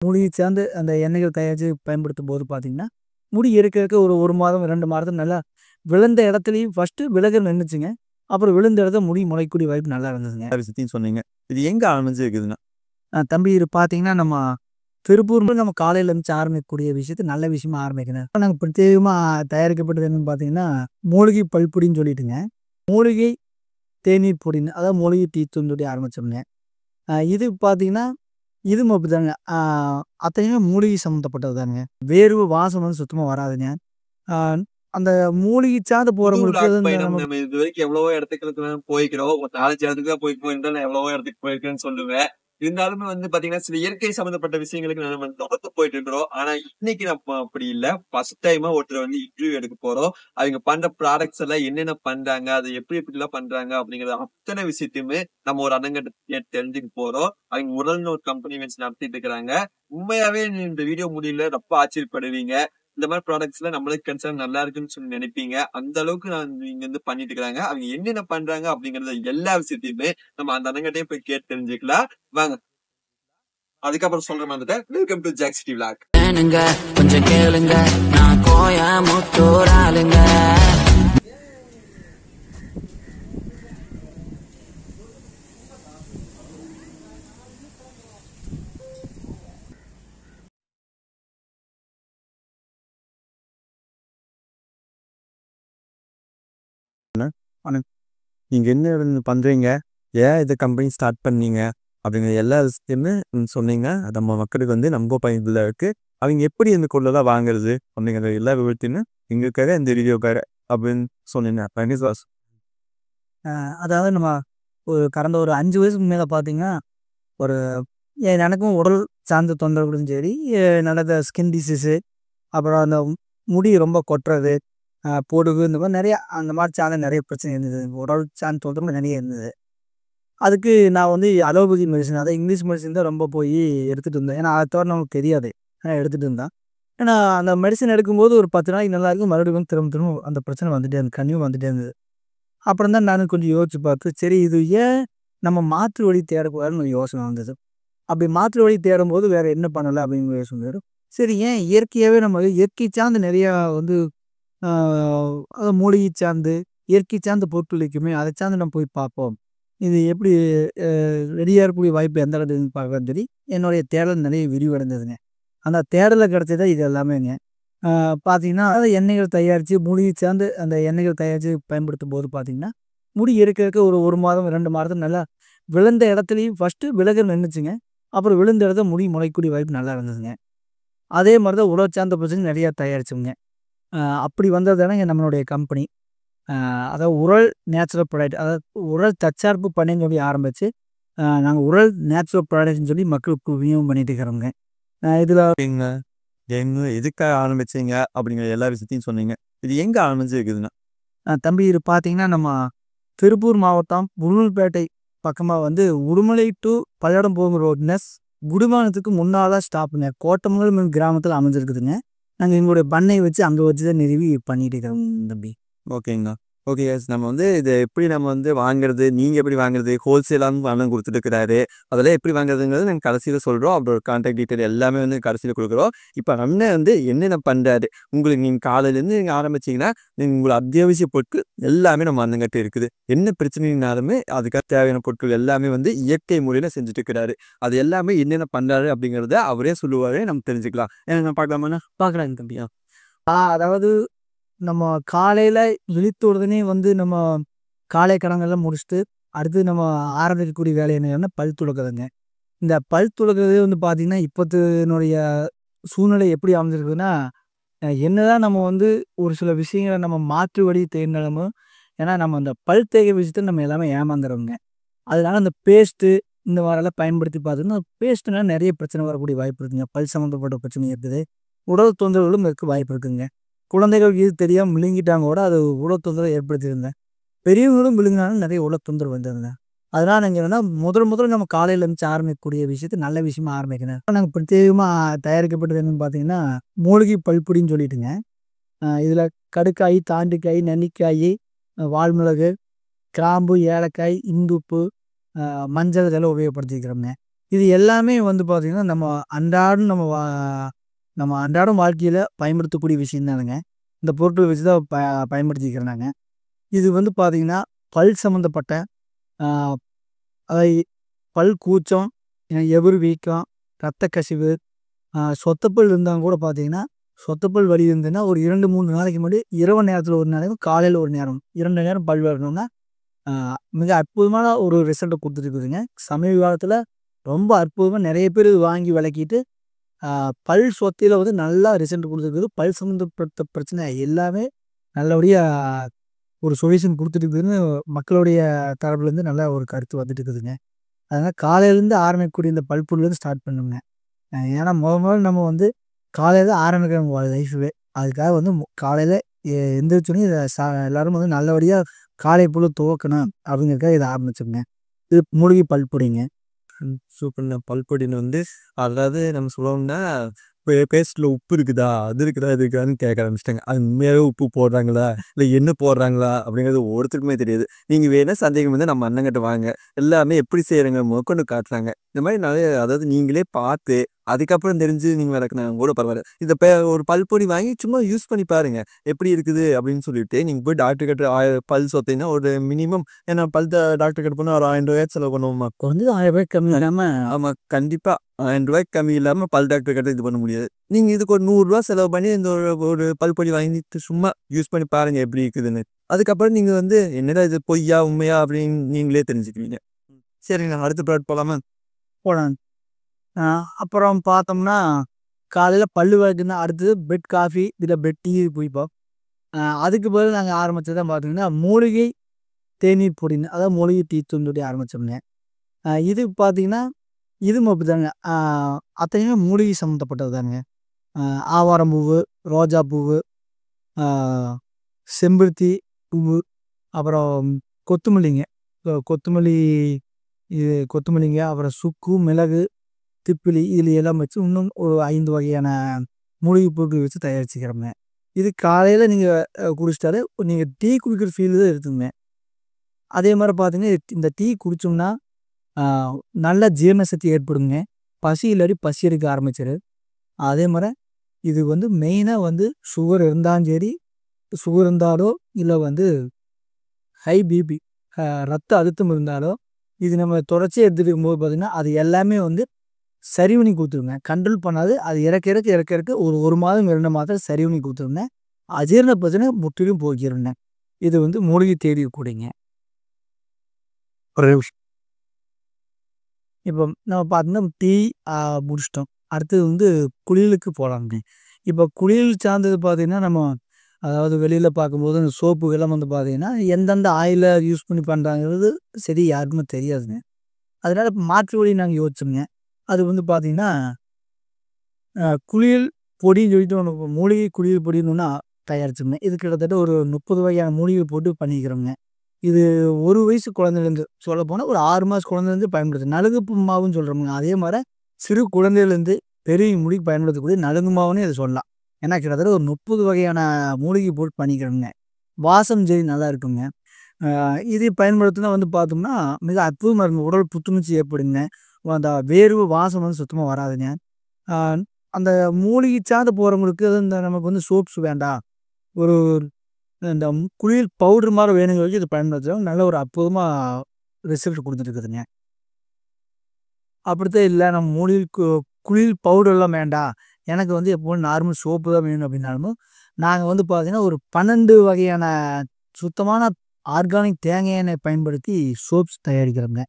மூலிகை சார்ந்து அந்த எண்ணெய்கள் தயாரிச்சு பயன்படுத்தும்போது பார்த்தீங்கன்னா, முடி இருக்க ஒரு 1 மாதம், 2 மாதத்துல நல்லா விழுந்த இடத்துலயும் ஃபர்ஸ்ட்டு விலகல் நின்னுச்சுங்க. அப்புறம் விழுந்த இடத்துல முடி முளைக்கக்கூடிய வாய்ப்பு நல்லா இருந்ததுங்க. விஷயத்தையும் சொன்னீங்க. இது எங்க ஆரம்பிச்சிருக்குதுன்னா? தம்பி இது பார்த்தீங்கன்னா, நம்ம திருப்பூர்ல நம்ம காலையில எந்திரிச்சு ஆரம்பிக்கக்கூடிய விஷயத்த நல்ல விஷயமா ஆரம்பிக்கணும். நாங்க பிரத்யேகமா தயாரிக்கப்பட்டது என்னன்னு பார்த்தீங்கன்னா, மூலிகை பல்பொடின்னு சொல்லிட்டுங்க. மூலிகை தேநீர் பொடின்னு அதாவது மூலிகை டீ தூள்ன்னு சொல்லி ஆரம்பிச்சோம்ங்க. இது பார்த்தீங்கன்னா, இதுவும் அப்படிதாங்க. அத்தனையுமே மூலிகை சம்மந்தப்பட்டது தாங்க. வேர்வை வாசம் வந்து சுத்தமா வராதுங்க. ஆ அந்த மூலிகை சார்ந்து புது போறவங்களுக்கு விளாக் இந்த பயணம் நம்ம நம்ம இதுவரைக்கும் எவ்வளவோ இடத்துக்கு போய்க்கிறோம். ஒரு 4, 5 இடத்துக்கு தான் போயிருக்கோம். இருந்தாலும் நான் எவ்வளவோ இடத்துக்கு போயிருக்கேன்னு சொல்லுவேன். இருந்தாலுமே பாத்தீங்கன்னா, சில இயற்கை சம்மந்தப்பட்ட விஷயங்களுக்கு நம்ம தொடர்ந்து போயிட்டு இருக்கிறோம். ஆனா இன்னைக்கு நம்ம அப்படி இல்ல. ஃபர்ஸ்ட் டைமா ஒருத்தர இன்டர்வியூ எடுக்க போறோம். அவங்க பண்ற ப்ராடக்ட்ஸ் எல்லாம் என்னென்ன பண்றாங்க, அதை எப்படிலாம் பண்றாங்க அப்படிங்கிற அத்தனை விஷயத்தையுமே நம்ம ஒரு அண்ணங்கிட்ட கேட்டு தெரிஞ்சுக்க போறோம். அவங்க உடல்னு ஒரு கம்பெனி வச்சு நடத்திட்டு இருக்கிறாங்க. உண்மையாவே இந்த வீடியோ முடியல ரொம்ப ஆச்சரியப்படுவீங்க. இந்த மாதிரி ப்ராடக்ட்ஸ்லாம் நம்மளுக்கு கிடைச்சா நல்லா இருக்குன்னு சொல்லி நினைப்பீங்க. அந்த அளவுக்கு இங்க பண்ணிட்டு இருக்காங்க. அவங்க என்னென்ன பண்றாங்க அப்படிங்கறத எல்லா விஷயத்தையுமே நம்ம அந்த அண்ணங்கிட்டயே போய் கேட்டு தெரிஞ்சுக்கலாம். வாங்க. அதுக்கப்புறம் சொல்ற மாதிரி welcome to Jack city vlog. கொஞ்சம் கேளுங்க, நான் கோயமுத்தூர் ஆளுங்க. நீங்க என்ன பண்றீங்க? ஏன் இந்த கம்பெனி ஸ்டார்ட் பண்ணீங்க? அப்படிங்கிற எல்லா விஷயத்தையுமே சொன்னீங்க. நம்ம மக்களுக்கு ரொம்ப பயனுள்ளதா இருக்கு. அவங்க எப்படி இந்த பொருளெல்லாம் வாங்குறது? அப்படிங்கிற எல்லா விவரத்தையுமே எங்களுக்காக இந்த வீடியோக்காக அப்படின்னு சொன்னீங்க. வாஸ். அதாவது நம்ம கடந்த ஒரு 5 வயசுக்கு மேல பார்த்தீங்கன்னா, ஒரு எனக்கும் உடல் சார்ந்த தொந்தரவுகளும் சரி, நடந்த ஸ்கின் டிசீஸு, அப்புறம் அந்த முடி ரொம்ப கொட்டுறது, பொடுகு இந்த மாதிரி நெறைய அந்த மாதிரி சார்ந்த நெறைய பிரச்சனை இருந்தது. உடல் சார்ந்த தொந்தரவு நெறைய இருந்தது. அதுக்கு நான் அலோபதி மெடிசின் அதாவது இங்கிலீஷ் மெடிசின் தான் ரொம்ப போய் எடுத்துட்டு இருந்தேன். ஏன்னா, அத தவிர நமக்கு தெரியாது. எடுத்துட்டு இருந்தேன். ஏன்னா, அந்த மெடிசின் எடுக்கும்போது ஒரு 10 நாளைக்கு நல்லா இருக்கும். மறுபடியும் திரும்ப திரும்ப அந்த பிரச்சனை வந்துட்டே இருந்தது. கன்டினியூ வந்துட்டே இருந்தது. அப்புறம் தான் நானும் கொஞ்சம் யோசிச்சு பார்த்து, சரி இது ஏன் நம்ம மாற்று வழி தேடக்கூடாதுன்னு ஒரு யோசனை வந்தது. அப்படி மாற்று வழி தேடும்போது வேற என்ன பண்ணலாம் அப்படிங்கிற யோசனை வரும். சரி ஏன் இயற்கையாவே நம்ம இயற்கை சார்ந்து நிறையா ஆ மூலிகை சார்ந்து, இயற்கை சார்ந்த பொருட்கள் இருக்குமே, அதை சார்ந்து நம்ம போய் பார்ப்போம். இது எப்படி ரெடியா இருக்கக்கூடிய வாய்ப்பு எந்த இடத்துலன்னு பார்க்கலான்னு சொல்லி, என்னுடைய தேடல் நிறைய விரிவடைந்ததுங்க. அந்த தேடல கிடைச்சது தான் இது எல்லாமேங்க. பார்த்தீங்கன்னா, அதாவது எண்ணெய்கள் தயாரிச்சு மூலிகை சார்ந்து அந்த எண்ணெய்கள் தயாரிச்சு பயன்படுத்தும்போது பார்த்தீங்கன்னா, முடி இருக்க ஒரு 1 மாதம், 2 மாதத்துல நல்லா விழுந்த இடத்துலயும் ஃபர்ஸ்ட்டு விலகல் நின்னுச்சுங்க. அப்புறம் விழுந்த இடத்துல முடி முளைக்கக்கூடிய வாய்ப்பு நல்லா இருந்ததுங்க. அதே மாரி தான் உடல் சார்ந்த பிரச்சனை நிறையா தயாரிச்சோங்க. அப்படி வந்தது தானங்க நம்மளுடைய கம்பெனி. அதாவது உரல் நேச்சுரல் ப்ராடக்ட் அதாவது உரல் தற்சார்பு பண்ணைன்னு சொல்லி ஆரம்பிச்சு, நாங்க உரல் நேச்சுரல் ப்ராடக்ட்ன்னு சொல்லி மக்களுக்கு விநியோகம் பண்ணிட்டு இருக்கிறோங்க. இதில எதுக்காக ஆரம்பிச்சீங்க? அப்படிங்கிற எல்லா விஷயத்தையும் சொன்னீங்க. இது எங்க ஆரம்பிச்சிருக்குதுன்னா? தம்பி இது பார்த்தீங்கன்னா, நம்ம திருப்பூர் மாவட்டம் உளுந்தூர்பேட்டை பக்கமா உடுமலை டூ பல்லடம் போகும் ரோட்னஸ் குடிமானத்துக்கு முன்னால ஸ்டாப்புங்க. கோட்டமங்கலம் கிராமத்தில அமைஞ்சிருக்குதுங்க. நாங்க எங்களுடைய பண்ணை வச்சு அங்க வச்சு தான் நிறுவி பண்ணிட்டு இருக்கிறோம் தம்பி. ஓகேங்கண்ணா. Okay guys. நம்ம இதை எப்படி நம்ம வாங்குறது? நீங்க எப்படி வாங்குறது? ஹோல்சேலாவும் அண்ணன் குடுத்துட்டுருக்கிறாரு. அதெல்லாம் எப்படி வாங்குறதுங்கிறத நாங்க கடைசியில சொல்றோம். அவரோட கான்டாக்ட் டீட்டெயில் எல்லாமே கடைசியில குடுக்குறோம். இப்ப அண்ணன் என்னென்ன பண்றாரு? உங்களுக்கு நீங்க காலையிலேருந்து நீங்க ஆரம்பிச்சீங்கன்னா, உங்களோட அத்தியாவசிய பொருட்கள் எல்லாமே நம்ம அண்ணங்கிட்ட இருக்குது. என்ன பிரச்சனைனாலுமே அதுக்காக தேவையான பொருட்கள் எல்லாமே இயற்கை முறையில செஞ்சுட்டு இருக்கிறாரு. அது எல்லாமே என்னென்ன பண்றாரு அப்படிங்கிறத அவரே சொல்லுவாரு. நம்ம தெரிஞ்சுக்கலாம். ஏன்னா பார்க்கலாமாண்ணா? பார்க்கலாங்க தம்பி. அதாவது நம்ம காலையில விழித்த உடனே நம்ம காலை கடன்கள்லாம் முடிச்சுட்டு, அடுத்து நம்ம ஆரம்பிக்கக்கூடிய வேலை என்னன்னா பல் துலக்குறதுங்க. இந்த பல் துலக்குறதே பார்த்தீங்கன்னா, இப்பத்தினுடைய சூழ்நிலை எப்படி அமைஞ்சிருக்குதுன்னா, என்னதான் நம்ம ஒரு சில விஷயங்கள நம்ம மாற்று வழி தேடினாலும், ஏன்னா நம்ம அந்த பல் தேய்க்கிற விஷயத்துல நம்ம எல்லாமே ஏமாந்துறோங்க. அதனால அந்த பேஸ்ட்டு இந்த மாதிரிலாம் பயன்படுத்தி பார்த்தீங்கன்னா, பேஸ்ட்டுனால நெறைய பிரச்சனை வரக்கூடிய வாய்ப்பு இருக்குங்க. பல் சம்மந்தப்பட்ட பிரச்சனை இருக்குது. உடல் தொந்தரவுகளும் இருக்க வாய்ப்பு இருக்குங்க. குழந்தைகள் இது தெரியாம விழுங்கிட்டாங்க கூட அது உடல் தொந்தரவு ஏற்படுத்தியிருந்தேன். பெரியவங்களும் விழுங்கினாலும் நிறைய உடல் தொந்தரவு வந்ததுங்க. அதனால நாங்க என்னன்னா முதல் நம்ம காலையில எந்திரிச்சு ஆரம்பிக்கக்கூடிய விஷயத்த நல்ல விஷயமா ஆரம்பிக்கணும். நாங்க பிரத்யேகமா தயாரிக்கப்பட்டது என்னன்னு பார்த்தீங்கன்னா, மூலிகை பல்பொடின்னு சொல்லிட்டுங்க. இதில கடுக்காய், தாண்டிக்காய், நெல்லிக்காய், வால்மிளகு, கிராம்பு, ஏலக்காய், இந்துப்பு, மஞ்சள் இதெல்லாம் உபயோகப்படுத்திக்கிறோங்க. இது எல்லாமே வந்து பார்த்தீங்கன்னா, நம்ம அன்றாடம் வாழ்க்கையில பயன்படுத்தக்கூடிய விஷயம் தானுங்க. இந்த பொருட்கள் வச்சு தான் பயன்படுத்திக்கிறேன் நாங்க. இது வந்து பார்த்தீங்கன்னா, பல் சம்மந்தப்பட்ட அ அதை பல் கூச்சம், எவுரு வீக்கம், ரத்த கசிவு, சொத்தப்பல் இருந்தா கூட பார்த்தீங்கன்னா, சொத்தப்பல் வலி இருந்ததுன்னா ஒரு 2, 3 நாளைக்கு முன்னாடி இரவு நேரத்தில ஒரு நேரம், காலையில ஒரு நேரம் 2 நேரம் பல் விளக்கணும்னா, அ மிக அற்புதமான ஒரு ரிசல்ட்ட குடுத்துருக்குதுங்க. சமீப காலத்தில ரொம்ப அற்புதமா நெறைய பேர் இது வாங்கி விளக்கிட்டு, அ பல் சொத்தையில வந்து நல்லா ரிசல்ட் குடுத்துருக்குது. பல் சம்மந்தப்பட்ட பிரச்சனை எல்லாமே நல்லபடியா ஒரு சொல்யூஷன் குடுத்துருக்குதுன்னு மக்களுடைய தரப்புலேருந்து நல்ல ஒரு கருத்து வந்துட்டு இருக்குதுங்க. அதனால காலையிலேருந்து ஆரம்பிக்கக்கூடிய இந்த பல்புலேருந்து ஸ்டார்ட் பண்ணுங்க. ஏன்னா மொதல்ல நம்ம வந்து காலையில ஆரம்பிக்கிறோம் நம்ம லைஃபவே. அதுக்காக வந்து காலையில எந்திரிச்சோனே இத எல்லாரும் வந்து நல்லபடியா காலை பொழுது துவக்கணும் அப்படிங்கிறதுக்காக இத ஆரம்பிச்சோங்க. இது மூலிகை பல்பொடிங்க. சூப்பர்ண்ணா. பல்பொடின்னு வந்து அதாவது நம்ம சொல்லுவோம்னா, பேஸ்ட்ல உப்பு இருக்குதா? அது இருக்குதா? இது இருக்குதான்னு கேட்க ஆரம்பிச்சுட்டாங்க. அது உண்மையாவே உப்பு போடுறாங்களா? இல்ல என்ன போடுறாங்களா? அப்படிங்கிறது ஒவ்வொருத்தருக்குமே தெரியாது. நீங்க வேணா சந்தேகம் இருந்தா நம்ம அண்ணங்கிட்ட வாங்க. எல்லாமே எப்படி செய்றேங்க முதற்கொண்டு காட்டுறாங்க. இந்த மாரி நெறைய அதாவது நீங்களே பார்த்து, அதுக்கப்புறம் தெரிஞ்சு நீங்க விளக்குனா கூட பரவால்ல. இத ஒரு பல்பொடி வாங்கி சும்மா யூஸ் பண்ணி பாருங்க. எப்படி இருக்குது அப்படின்னு சொல்லிட்டு, நீங்க போய் டாக்டர் கிட்ட பல் சொத்தைன்னா ஒரு மினிமம் ஏன்னா டாக்டர் கிட்ட போனா ஒரு ரூ. 1000 செலவு பண்ணுவோமா? குறைஞ்சது ரூ. 1000 கம்மி வராம ஆமா. கண்டிப்பா. ரூ. 1000 கம்மி இல்லாம பல் டாக்டர் கிட்ட இது பண்ண முடியாது. நீங்க இதுக்கு ஒரு ரூ. 100 செலவு பண்ணி இந்த ஒரு பல்பொடி வாங்கிட்டு சும்மா யூஸ் பண்ணி பாருங்க எப்படி இருக்குதுன்னு. அதுக்கப்புறம் நீங்க வந்து என்னடா இது பொய்யா? உண்மையா? அப்படின்னு நீங்களே தெரிஞ்சுக்குவீங்க. சரிங்க. அடுத்த ப்ராடக்ட் போலாமா? போலாம். அ அப்புறம் பார்த்தோம்னா, காலையில பல்லு விளக்குனா அடுத்தது பெட் காஃபி, இல்ல பெட் டீ குடிப்போம். அதுக்கு பதிலா நாங்க ஆரம்பிச்சது தான் பார்த்தீங்கன்னா, மூலிகை தேநீர் பொடின்னு. அதாவது மூலிகை டீ தூள்ன்னு சொல்லி ஆரம்பிச்சோம்ங்க. இது பார்த்தீங்கன்னா, இதுவும் அப்படிதாங்க. அத்தனையுமே மூலிகை சம்மந்தப்பட்டது தானுங்க. அ ஆவாரம் பூவு, ரோஜா பூவு, ஆ செம்பருத்தி பூவு, அப்புறம் கொத்துமல்லிங்க. கொத்துமல்லி கொத்துமல்லிங்க, அப்புறம் சுக்கு, மிளகு, திப்பிலி இதில எல்லாம் வச்சு இன்னும் ஒரு 5 வகையான மூலிகை பொருட்கள் வச்சு தயாரிச்சுக்கிறோங்க. இது காலையில நீங்க குடிச்சிட்டாலே நீங்க டீ குடிக்கிற ஃபீல் தான் இருக்குங்க. அதே மாரி பார்த்தீங்கன்னா, இந்த டீ குடிச்சோம்னா, ஆ நல்ல ஜீரண சக்தி ஏற்படுங்க. பசி இல்லாட்டி பசி எடுக்க ஆரம்பிச்சிரும். அதே மாரி இது வந்து மெயினா வந்து சுகர் இருந்தாலும் சரி, சுகர் இருந்தாலோ, இல்ல வந்து ஹை பிபி ரத்த அழுத்தம் இருந்தாலோ, இது நம்ம தொடர்ச்சியா எடுத்துட்டு இருக்கும்போது பார்த்தீங்கன்னா, அது எல்லாமே வந்து சரி பண்ணி குடுத்துருங்க. கண்ட்ரோல் பண்ணாது. அது இறக்க ஒரு 1 மாதம் 2 மாதம் சரி பண்ணி குடுத்துருங்க. அஜீரண பிரச்சனை முற்றிலும் போக்கிருங்க. இது வந்து மூலிகை தேநீர் பொடிங்க. ஒரே நிமிஷம். இப்போ நம்ம பார்த்தீங்கன்னா, டீ ஆ முடிச்சிட்டோம். அடுத்தது வந்து குளியலுக்கு போலாங்க. இப்போ குளியல் சார்ந்தது பார்த்தீங்கன்னா, நம்ம அதாவது வெளியில பார்க்கும்போது அந்த சோப்புகள்லாம் வந்து பார்த்தீங்கன்னா, எந்தெந்த ஆயில யூஸ் பண்ணி பண்றாங்கிறது சரி யாருக்குமே தெரியாதுங்க. அதனால மாற்று வழி நாங்க யோசிச்சோங்க. அது வந்து பார்த்தீங்கன்னா, குளியல் பொடின்னு சொல்லிட்டு ஒண்ணு மூலிகை குளியல் பொடின்னு ஒண்ணு தயாரிச்சோங்க. இது கிட்டத்தட்ட ஒரு 30 வகையான மூலிகை போட்டு பண்ணிக்கிறோங்க. இது 1 வயசு குழந்தையிலேருந்து சொல்லப்போனா ஒரு 6 மாச குழந்தையிலேருந்து பயன்படுது. நலுங்கு மாவுன்னு சொல்றோம்ங்க. அதே மாரி சிறு குழந்தையிலேருந்து பெரிய முடிக்கு பயன்படுத்தக்கூடிய நலுங்கு மாவுன்னே இத சொல்லலாம். ஏன்னா கிட்டத்தட்ட ஒரு 30 வகையான மூலிகை போட்டு பண்ணிக்கிறோங்க. வாசம் சரி நல்லா இருக்குங்க. இது பயன்படுத்தினா வந்து பார்த்தோம்னா, மிக அற்புதமா இருக்குங்க. உடல் புத்துணர்ச்சி ஏற்படுங்க. அந்த வேர்வை வாசம் வந்து சுத்தமா வராதுங்க. ஆ அந்த மூலிகை சார்ந்து போறவங்களுக்கு இந்த நமக்கு வந்து சோப்ஸ் வேண்டாம். ஒரு இந்த குளியல் பவுடர் மாரி வேணுங்கிறவங்களுக்கு இது பயன்படுத்தலாம். நல்ல ஒரு அற்புதமா ரிசல்ட் குடுத்துருக்குதுங்க. அப்படித்தான் இல்ல நம்ம மூலிகை குளியல் பவுடர்லாம் வேண்டாம். எனக்கு வந்து எப்பவும் நார்மல் சோப்பு தான் வேணும் அப்படின்னாலும், நாங்க வந்து பார்த்தீங்கன்னா, ஒரு 12 வகையான சுத்தமான ஆர்கானிக் தேங்காய் எண்ணெய் பயன்படுத்தி சோப்ஸ் தயாரிக்கிறோங்க.